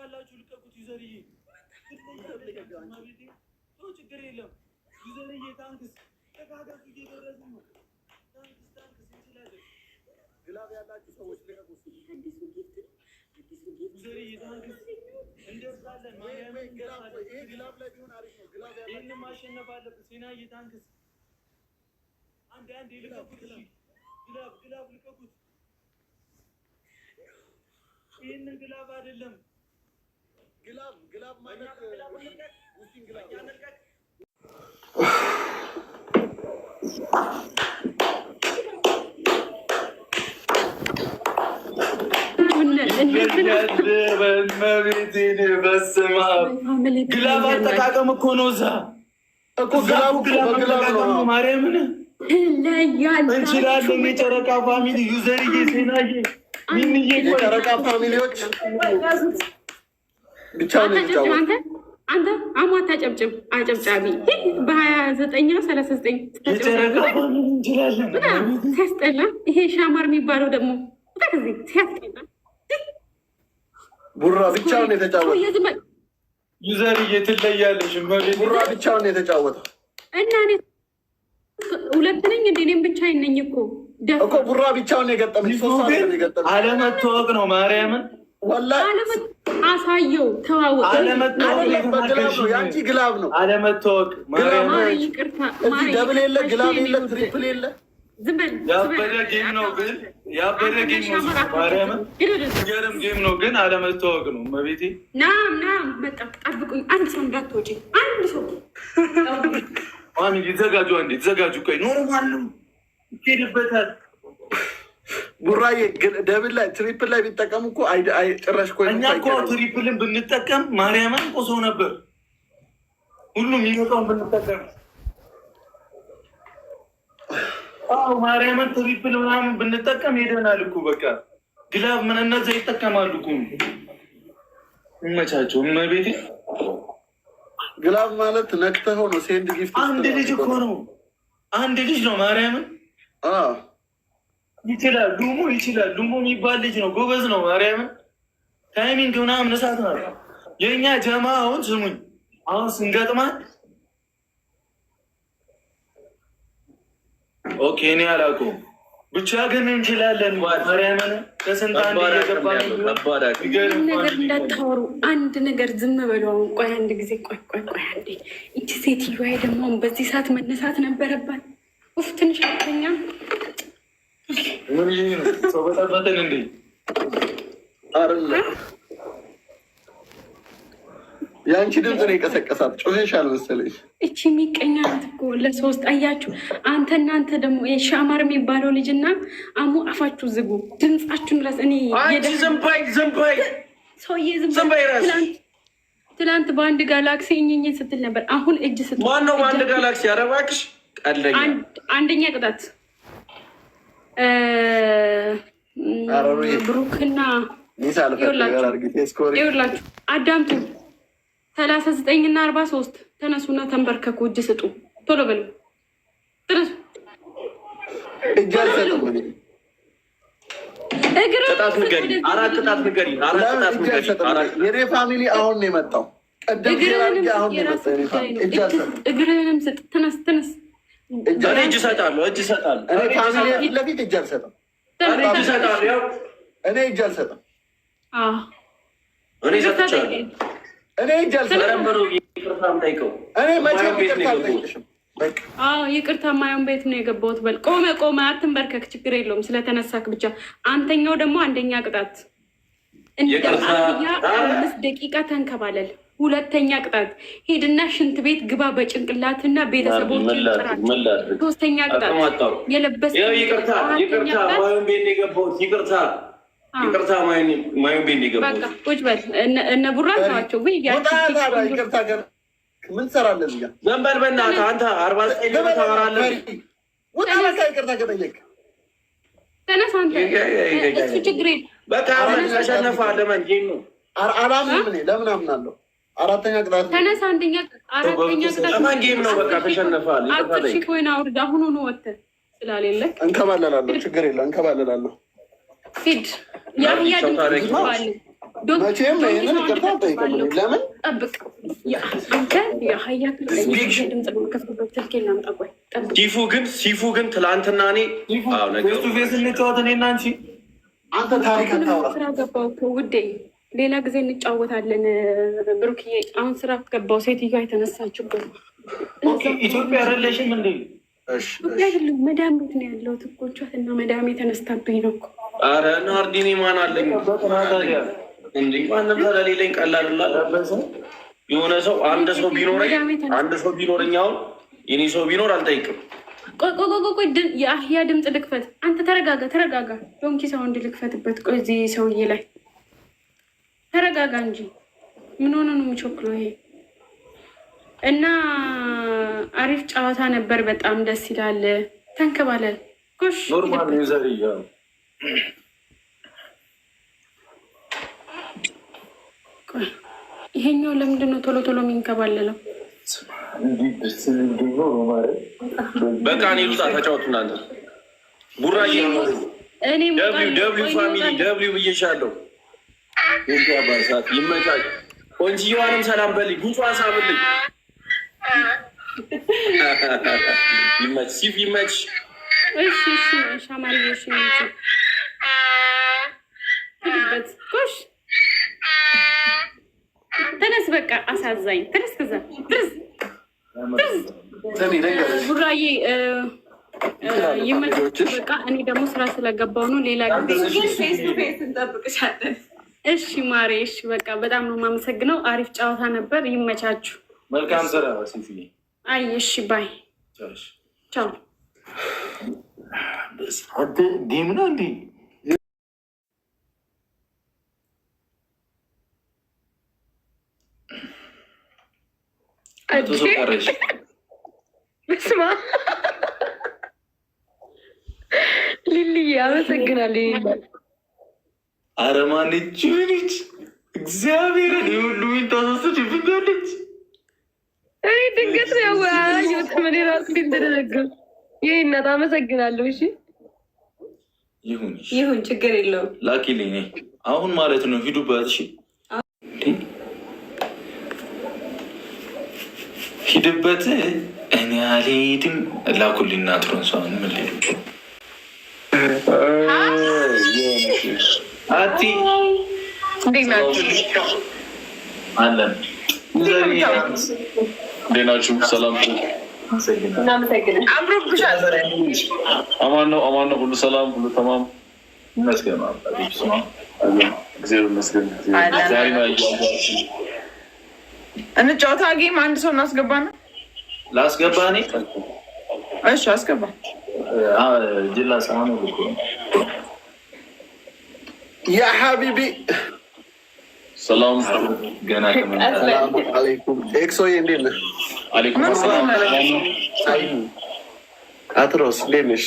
ካላችሁ ልቀቁት። ዩዘርዬ ችግር የለም። ዩዘርዬ ታንክስ ተካከሱ። እየደረስን ነው። ታንክስ እንችላለን። ግላብ ያላችሁ ሰዎች ልቀቁት። ዩዘርዬ ታንክስ እንደርሳለን። ግላብ ላይ ቢሆን አሪፍ ነው። ግላብ ያላችሁ ይህንን ማሸነፍ አለብን። ሴናዬ ታንክስ። አንዴ ልቀቁት። ግላብ ልቀቁት። ይህንን ግላብ አይደለም። ግላብ ማለት ሙስሊም ግላብ ግላብ አጠቃቀም እኮ ነው። እዛ እኮ ግላብ ነው። ማርያምን እንችላለን። የጨረቃ ፋሚሊ ዩዘርዬ፣ ሴናዬ፣ ሚንዬ የጨረቃ ፋሚሊዎች ብቻ ነው የሚጫወቱት። አንተ አሟት አጨብጭብ፣ አጨብጫቢ በ2939 ሲያስጠላ። ይሄ ሻማር የሚባለው ደግሞ ሲያስጠላ። ቡራ ብቻውን የተጫወተው ዩዘርዬ ትለያለሽ። ቡራ ብቻውን የተጫወተው እና እኔ ሁለት ነኝ እንደ እኔም ብቻ ነኝ እኮ ቡራ ብቻውን የገጠመኝ። አለመታወቅ ነው። ማርያምን አሳየው። ተዋወቅ። የአንቺ ግላብ ነው። አለመታወቅ ደብል የለ፣ ግላብ የለ፣ ትሪፕል የለ። ያበደ ጌም ነው ግን ያበደ ጌም ነው። ማርያምን ገርም ጌም ነው ግን አለመታወቅ ነው። መቤቴ ናም በቃ ጠብቁኝ። አንድ ሰው እንዳትወጪ። አንድ ሰው ፋሚሊ ተዘጋጁ። አንዴ ተዘጋጁ። ቆይ ኖርማል ነው ይሄድበታል። ቡራዬ ደብል ላይ ትሪፕል ላይ ቢጠቀሙ እኮ ጭራሽ እኮ እኛ እኮ ትሪፕልን ብንጠቀም ማርያምን ቆሶ ነበር። ሁሉም ይመጣውን ብንጠቀም ማርያምን ትሪፕል ምናምን ብንጠቀም ሄደናል እኮ በቃ። ግላብ ምን እነዛ ይጠቀማሉ እኮ። ይመቻቸው። እመቤቴ ግላብ ማለት ነክተኸው ነው። ሴንድ ጊፍት አንድ ልጅ እኮ ነው። አንድ ልጅ ነው። ማርያምን ይችላል። ዱሞ የሚባል ልጅ ነው። ጎበዝ ነው። ማርያምን ታይሚንግ ምናምን እሳት ነው። የእኛ ጀማ አሁን ስሙኝ፣ አሁን ስንገጥማት ኦኬ፣ እኔ አላውቀውም ብቻ ግን እንችላለን። ማርያምን ከስንት አንድ እየገባን ነገር እንዳታወሩ። አንድ ነገር ዝም በሉ። አሁን ቆይ አንድ ጊዜ ቆይ አንዴ። ይቺ ሴትዮዋ ደግሞ በዚህ ሰዓት መነሳት ነበረባት። ኡፍ ትንሽ አተኛ ምን ይሄ ነው? ሰው በጠበጠን እንዴ? አረለ ያንቺ ድምፅ ነው የቀሰቀሳት። ጮኸሻል መሰለኝ። እቺ የሚቀኛ ናት እኮ ለሶስት አያችሁ። እናንተ ደግሞ የሻማር የሚባለው ልጅና አሙ አፋችሁ ዝጉ፣ ድምፃችሁን ራስ እኔ ዝም በይ ሰውዬ ዝም በይ። ትላንት በአንድ ጋላክሲ እኝኝ ስትል ነበር። አሁን እጅ ስትል ማነው በአንድ ጋላክሲ? ኧረ እባክሽ ቀለኛ። አንደኛ ቅጣት ብሩክና ይኸውላችሁ አዳምጡ። 39 እና 43 ተነሱና ተንበርከኩ። እጅ ስጡ። ቶሎ በሉ ተነሱ። የኔ ፋሚሊ አሁን ነው የመጣው። እግርህንም ስጥ። ተነስ እጅ እሰጣለሁ። እኔ ፋሚሊ ፊት ለፊት እጅ አልሰጥም። እኔ እጅ አልሰጥም። እኔ እጅ አልሰጥም። እኔ መቼም ይቅርታ አልጠይቅሽም። ይቅርታ ማየውን ቤት ነው የገባሁት። በል ቆመ አትንበርከክ፣ ችግር የለውም ስለተነሳክ ብቻ። አንተኛው ደግሞ አንደኛ ቅጣት እንደ 5 ደቂቃ ተንከባለል። ሁለተኛ ቅጣት ሄድና ሽንት ቤት ግባ በጭንቅላትና ቤተሰቦች ይጥራል። ሶስተኛ ቅጣት የለበስ ይቅርታ ማየውን ቤት ነው የገባሁት። ይቅርታ ማየውን ቤት ነው የገባሁት። በቃ ቁጭ በል። እነ ቡራ ናቸው ወይ ይቅርታ ገር ምን ትሰራለህ እዚህ ጋር? ዘንበል በእናትህ አንተ 49 ታወራለህ። ወጣ ይቅርታ ከጠየቅ ተነስ አንተ። እሱ ችግር የለም በቃ ተሸነፈ። ለምን ጌም ነው አላምንም። እኔ ለምን አምናለሁ? አራተኛ ቅጣት ተነስ። አራተኛ ቅጣት ለማን ጌም ነው? በቃ ተሸነፋል። 10,000 ኮይን አውርድ። አሁኑ ነው ወጥተህ ስላሌለህ እንከባለላለሁ። ችግር የለም እንከባለላለሁ። ሂድ። ያህያ ድምፅ መቼም ይህንን ይቅርታ አልጠይቅም። ለምን ጠብቅ። አንተ የሀያ ድምፅ ከፍበት ስልኬን ላምጣ። ቆይ ጠብቅ። ሲፉ ግን ትላንትና እኔ ፌስ እንጫወት እኔና አንቺ። አንተ ታሪክ አታውራ። ስራ ገባሁ እኮ ውዴ፣ ሌላ ጊዜ እንጫወታለን። ብሩክዬ አሁን ስራ ገባሁ። ሴትዮዋ የተነሳችበት ኢትዮጵያ አይደለሽም እንዴ? አይደለም መዳም ቤት ነው ያለው። ትኮቿት እና መዳሜ ተነስታብኝ ነው እኮ። ኧረ ናርዲኔ ማን አለኝ እንዴ? ማንም ስለሌለኝ ቀላል የሆነ ሰው አንድ ሰው ቢኖረኝ አሁን የኔ ሰው ቢኖር አልጠይቅም። ቆይ የአህያ ድምፅ ልክፈት። አንተ ተረጋጋ። ዶንኪ ሳውንድ ልክፈትበት። ቆይ እዚህ ሰውዬ ላይ ተረጋጋ እንጂ ምን ሆነ ነው የሚቸኩለው ይሄ? እና አሪፍ ጨዋታ ነበር። በጣም ደስ ይላል። ተንከባለል ጎሽ። ኖርማል ነው ዘርያ ይሄኛው ለምንድን ነው ቶሎ የሚንከባለለው? በቃ እኔ ልውጣ። ተጫወቱ እናንተ። ቡራዬ ደብሊው ፋሚሊ ደብሊው ብዬሻለሁ። ባሳት ይመቻል። ቆንጅዬዋንም ሰላም በልኝ። ጉንጯን ሳብልኝ። ይመች ሲፍ ይመች። እሺ ሻማሪ ትልበት ጎሽ። ተነስ በቃ አሳዛኝ። ተነስ ከዛ ቡራዬ ይመችሽ። በቃ እኔ ደግሞ ስራ ስለገባው ነው። ሌላ ጊዜ ፌስ ቱ ፌስ እንጠብቅሻለን። እሺ ማሬ። እሺ በቃ በጣም ነው የማመሰግነው። አሪፍ ጨዋታ ነበር። ይመቻችሁ። መልካም ስራ ሲፊ። አይ እሺ ባይ ቻው። አንተ ዲም ነው እንዴ? ስማ ሊልዬ አመሰግናለሁ። ኧረ ማነች ልጅ እግዚአብሔርን የሁሉ ታሳሰች ይፍጋለች። እኔ ድንገት ነው ያወያየሁት። ምን ራሱ እንደደነገው ይህ እናት አመሰግናለሁ። እሺ ይሁን ችግር የለውም። ላኪልኝ አሁን ማለት ነው። ሂዱበት። እሺ ሂድበት። እኔ አልሄድም። ላኩልኝ ናትሮን ሰው ምን ሄዱ አቲ እንዴት ናችሁ? አለን ዴናችሁ ሰላም እናመሰግናለን። አምሮብሻል። አማን ነው። ሁሉ ሰላም፣ ሁሉ ተማም ይመስገን። እግዚአብሔር ይመስገን። ዛሬ ነው እንጫወታ ጌም። አንድ ሰው እናስገባና ላስገባ እኔ። እሺ አስገባ። ጅላ ሳሙ ያ ሀቢቢ ሰላም ገና አለይኩም። ኤክሶዬ እንዴት ነህ? አለይኩም ሰላም። አትሮስ እንዴት ነሽ?